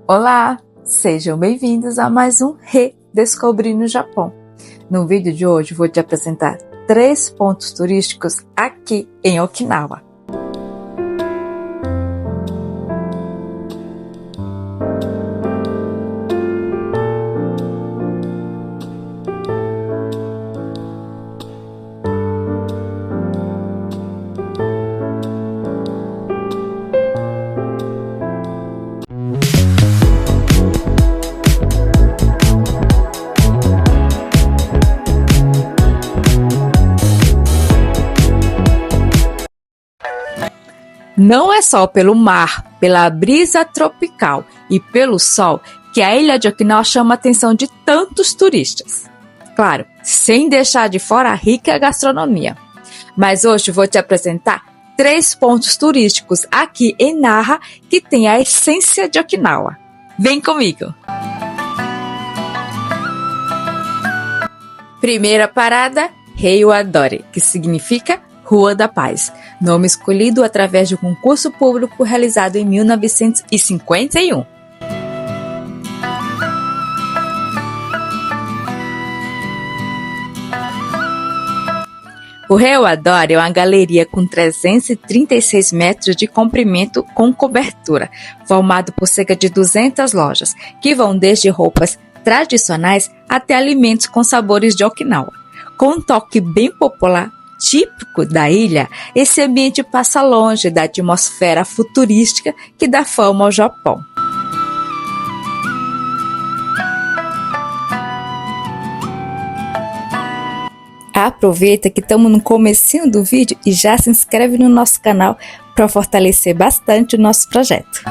Olá, sejam bem-vindos a mais um Redescobrindo o Japão. No vídeo de hoje vou te apresentar 3 pontos turísticos aqui em Okinawa. Não é só pelo mar, pela brisa tropical e pelo sol que a ilha de Okinawa chama a atenção de tantos turistas. Claro, sem deixar de fora a rica gastronomia. Mas hoje vou te apresentar 3 pontos turísticos aqui em Nara que têm a essência de Okinawa. Vem comigo! Primeira parada, Reiwadori, que significa Rua da Paz, nome escolhido através de um concurso público realizado em 1951. O Reiwadori é uma galeria com 336 metros de comprimento com cobertura, formado por cerca de 200 lojas, que vão desde roupas tradicionais até alimentos com sabores de Okinawa. Com um toque bem popular, típico da ilha, esse ambiente passa longe da atmosfera futurística que dá fama ao Japão. Aproveita que estamos no comecinho do vídeo e já se inscreve no nosso canal para fortalecer bastante o nosso projeto.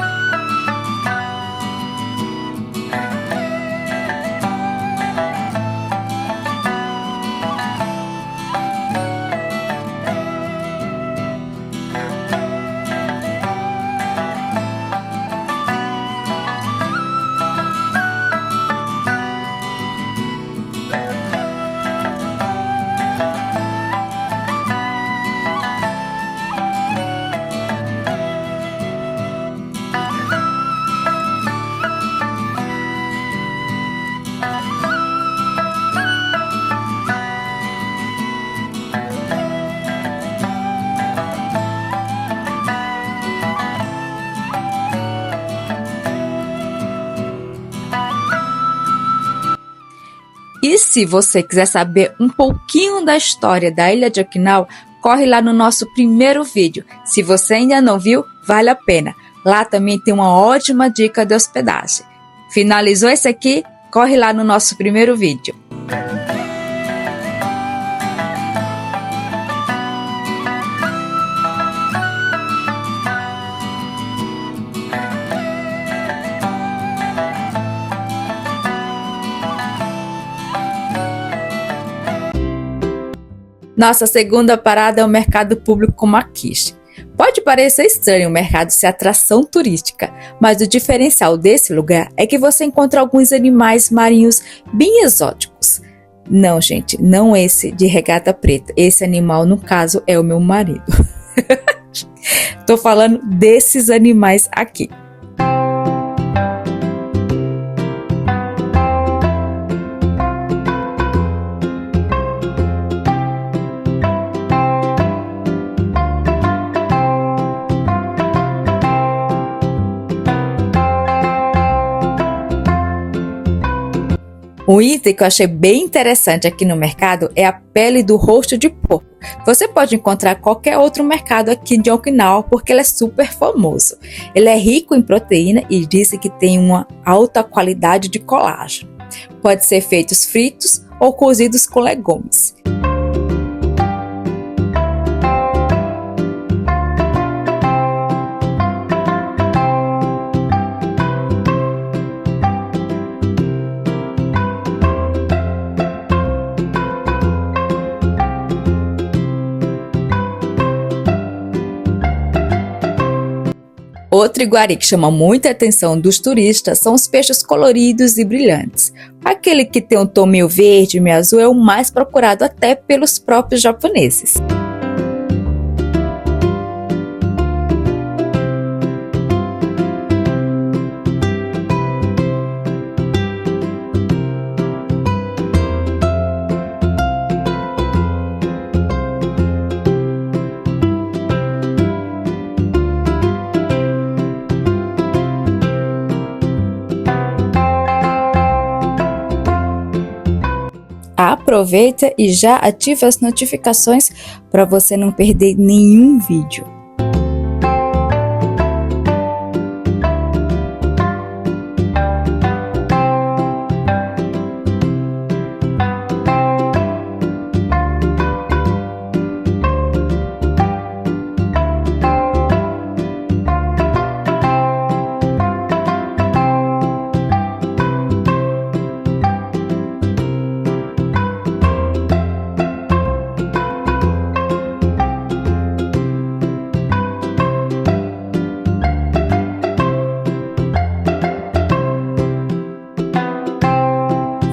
E se você quiser saber um pouquinho da história da ilha de Okinawa, corre lá no nosso primeiro vídeo. Se você ainda não viu, vale a pena. Lá também tem uma ótima dica de hospedagem. Finalizou esse aqui? Corre lá no nosso primeiro vídeo. Nossa segunda parada é o mercado público Makishi. Pode parecer estranho o mercado ser atração turística, mas o diferencial desse lugar é que você encontra alguns animais marinhos bem exóticos. Não, gente, não esse de regata preta. Esse animal, no caso, é o meu marido. Tô falando desses animais aqui. Um item que eu achei bem interessante aqui no mercado é a pele do rosto de porco. Você pode encontrar qualquer outro mercado aqui de Okinawa porque ele é super famoso. Ele é rico em proteína e dizem que tem uma alta qualidade de colágeno. Pode ser feitos fritos ou cozidos com legumes. Outro iguari que chama muita atenção dos turistas são os peixes coloridos e brilhantes. Aquele que tem um tom meio verde e meio azul é o mais procurado até pelos próprios japoneses. aproveita e já ativa as notificações para você não perder nenhum vídeo.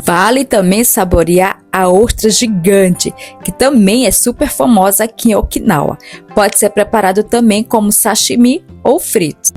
Vale também saborear a ostra gigante, que também é super famosa aqui em Okinawa. Pode ser preparado também como sashimi ou frito.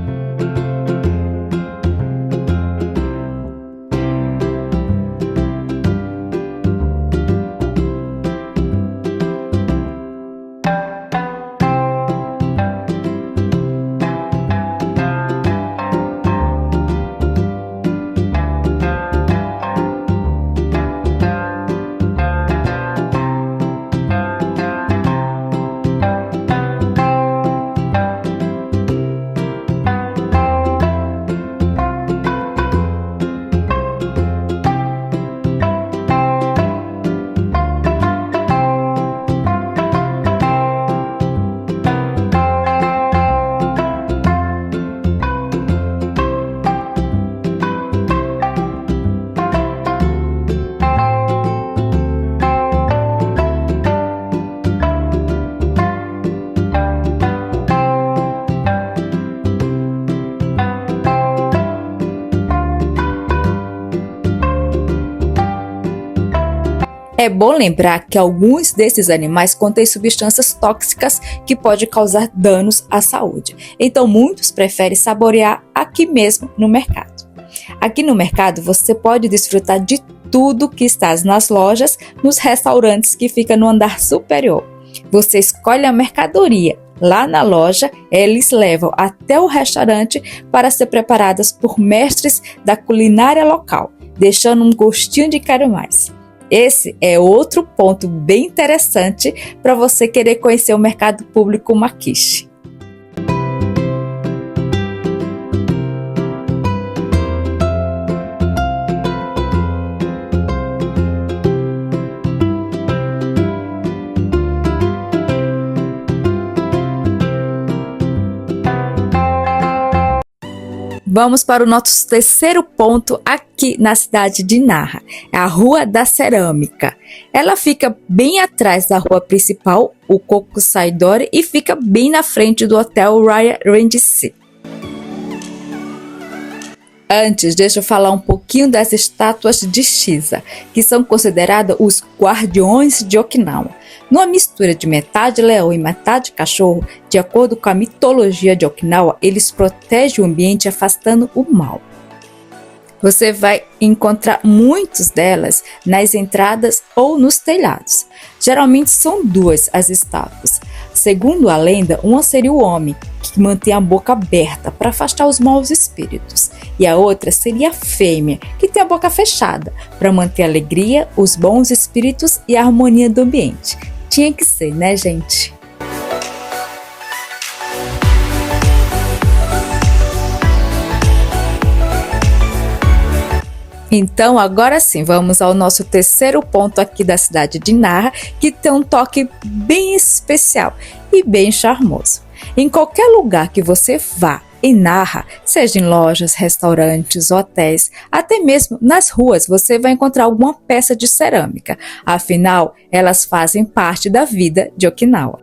É bom lembrar que alguns desses animais contêm substâncias tóxicas que podem causar danos à saúde. Então, muitos preferem saborear aqui mesmo no mercado. Aqui no mercado, você pode desfrutar de tudo que está nas lojas, nos restaurantes que ficam no andar superior. Você escolhe a mercadoria. Lá na loja, eles levam até o restaurante para ser preparadas por mestres da culinária local, deixando um gostinho de quero mais. Esse é outro ponto bem interessante para você querer conhecer o mercado público Makishi. Vamos para o nosso terceiro ponto aqui na cidade de Nara, a Rua da Cerâmica. Ela fica bem atrás da rua principal, o Kokusai-dori, e fica bem na frente do Hotel Raya Regency. Antes, deixa eu falar um pouquinho das estátuas de Shiza, que são consideradas os guardiões de Okinawa. Numa mistura de metade leão e metade cachorro, de acordo com a mitologia de Okinawa, eles protegem o ambiente afastando o mal. Você vai encontrar muitas delas nas entradas ou nos telhados. Geralmente são duas as estátuas. Segundo a lenda, uma seria o homem, que mantém a boca aberta para afastar os maus espíritos. E a outra seria a fêmea, que tem a boca fechada, para manter a alegria, os bons espíritos e a harmonia do ambiente. Tinha que ser, né, gente? Então, agora sim, vamos ao nosso terceiro ponto aqui da cidade de Nara, que tem um toque bem especial e bem charmoso. Em qualquer lugar que você vá em Nara, seja em lojas, restaurantes, hotéis, até mesmo nas ruas, você vai encontrar alguma peça de cerâmica. Afinal, elas fazem parte da vida de Okinawa.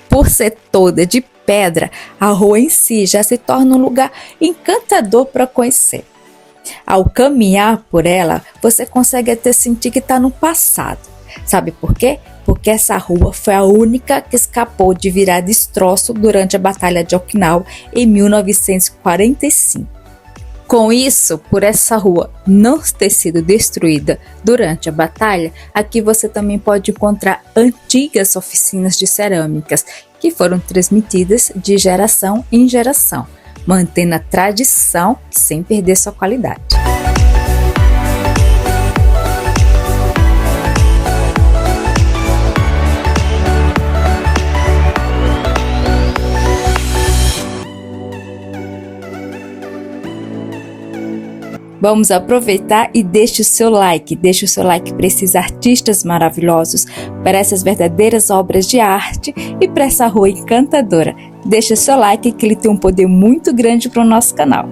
Por ser toda de pedra, a rua em si já se torna um lugar encantador para conhecer. Ao caminhar por ela, você consegue até sentir que está no passado. Sabe por quê? Porque essa rua foi a única que escapou de virar destroço durante a Batalha de Okinawa em 1945. Com isso, por essa rua não ter sido destruída durante a batalha, aqui você também pode encontrar antigas oficinas de cerâmicas que foram transmitidas de geração em geração, mantendo a tradição sem perder sua qualidade. Vamos aproveitar e deixe o seu like para esses artistas maravilhosos, para essas verdadeiras obras de arte e para essa rua encantadora. Deixe o seu like que ele tem um poder muito grande para o nosso canal.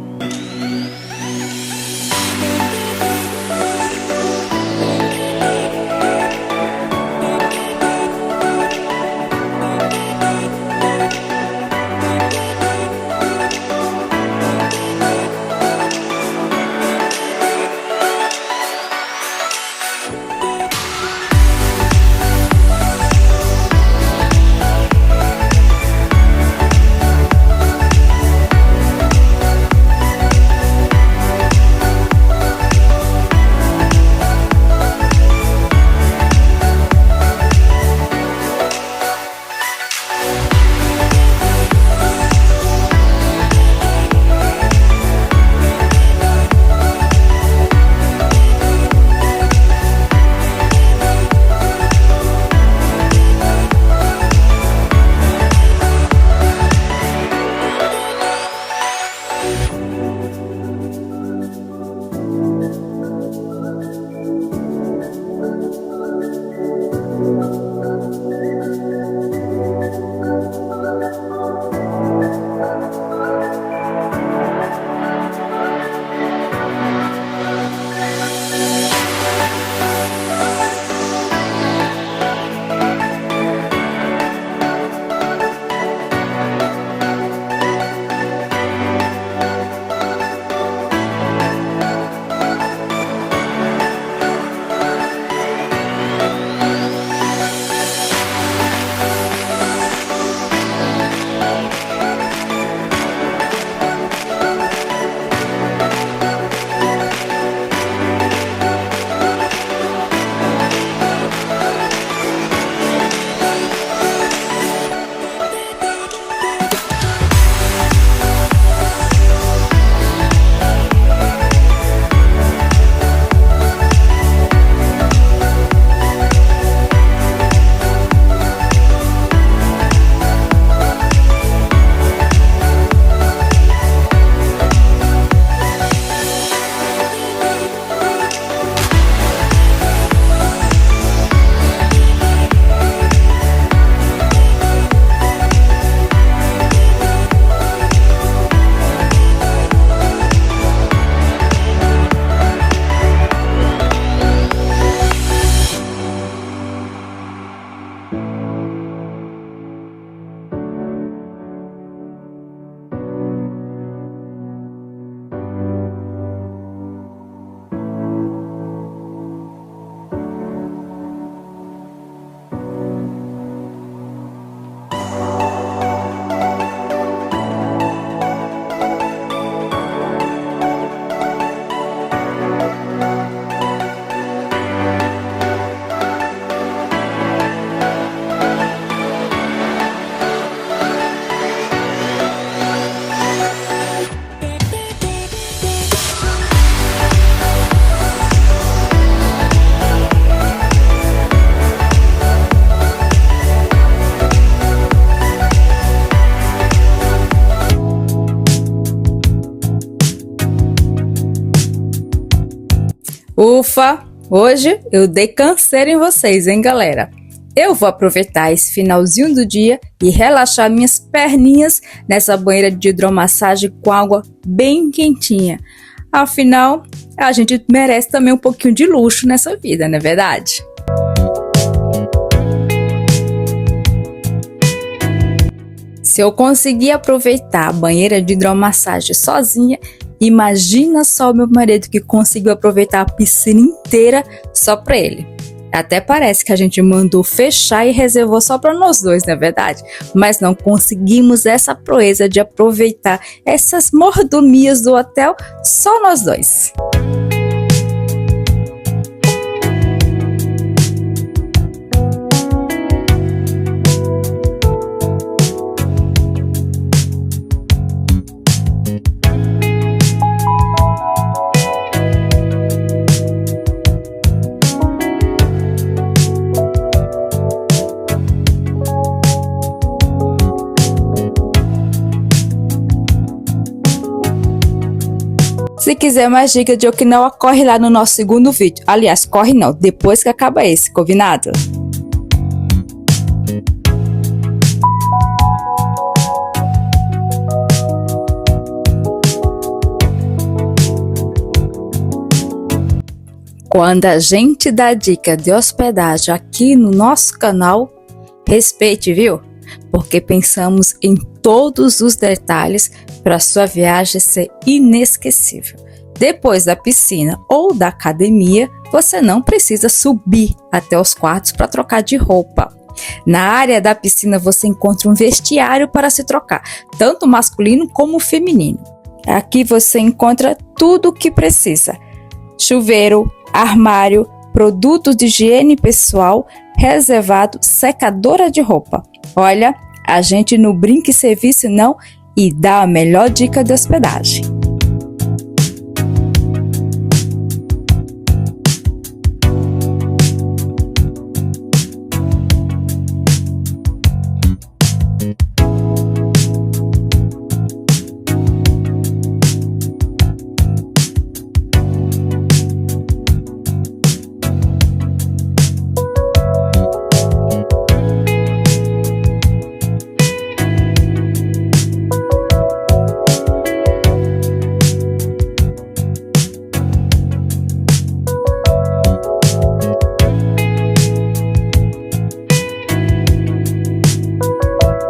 Ufa! Hoje eu dei canseira em vocês, hein, galera? Eu vou aproveitar esse finalzinho do dia e relaxar minhas perninhas nessa banheira de hidromassagem com água bem quentinha. Afinal, a gente merece também um pouquinho de luxo nessa vida, não é verdade? Se eu conseguir aproveitar a banheira de hidromassagem sozinha, imagina só meu marido que conseguiu aproveitar a piscina inteira só para ele. Até parece que a gente mandou fechar e reservou só para nós dois, não é verdade? Mas não conseguimos essa proeza de aproveitar essas mordomias do hotel só nós dois. Se quiser mais dicas de Okinawa, corre lá no nosso segundo vídeo. Aliás, corre não, depois que acaba esse, combinado? Quando a gente dá dica de hospedagem aqui no nosso canal, respeite, viu? Porque pensamos em todos os detalhes para sua viagem ser inesquecível. Depois da piscina ou da academia, você não precisa subir até os quartos para trocar de roupa. Na área da piscina você encontra um vestiário para se trocar, tanto masculino como feminino. Aqui você encontra tudo o que precisa: chuveiro, armário, produtos de higiene pessoal, reservado, secadora de roupa. Olha, a gente não brinca em serviço não e dá a melhor dica de hospedagem.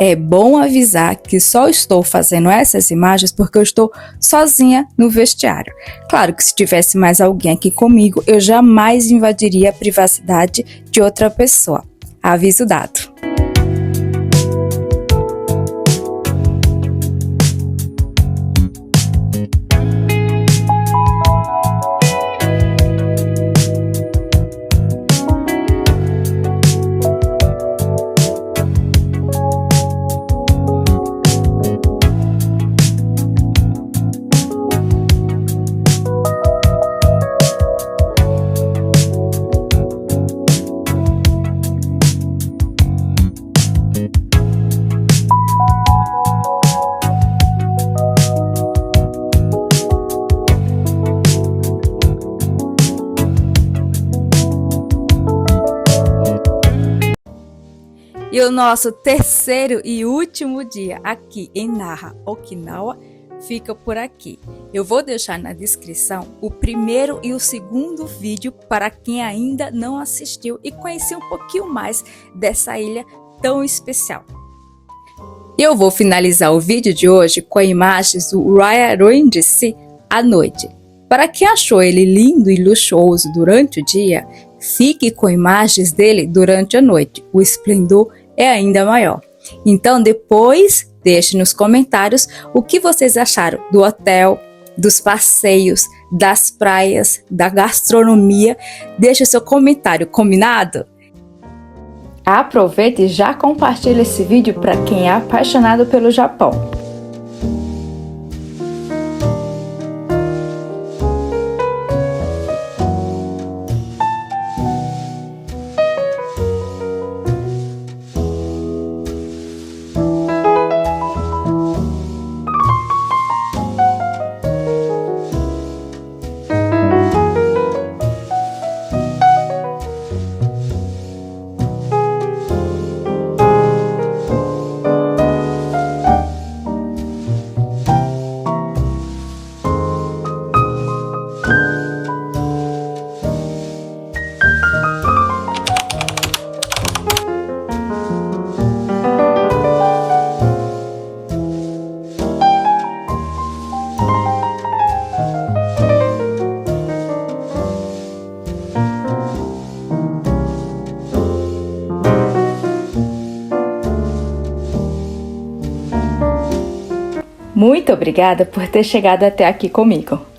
É bom avisar que só estou fazendo essas imagens porque eu estou sozinha no vestiário. Claro que se tivesse mais alguém aqui comigo, eu jamais invadiria a privacidade de outra pessoa. Aviso dado. E o nosso terceiro e último dia aqui em Naha, Okinawa, fica por aqui. Eu vou deixar na descrição o primeiro e o segundo vídeo para quem ainda não assistiu e conhecer um pouquinho mais dessa ilha tão especial. Eu vou finalizar o vídeo de hoje com imagens do Raya Ruindisi à noite. Para quem achou ele lindo e luxuoso durante o dia, fique com imagens dele durante a noite. O esplendor é ainda maior. Então depois deixe nos comentários o que vocês acharam do hotel, dos passeios, das praias, da gastronomia. Deixe o seu comentário, combinado? Aproveite e já compartilhe esse vídeo para quem é apaixonado pelo Japão. Muito obrigada por ter chegado até aqui comigo.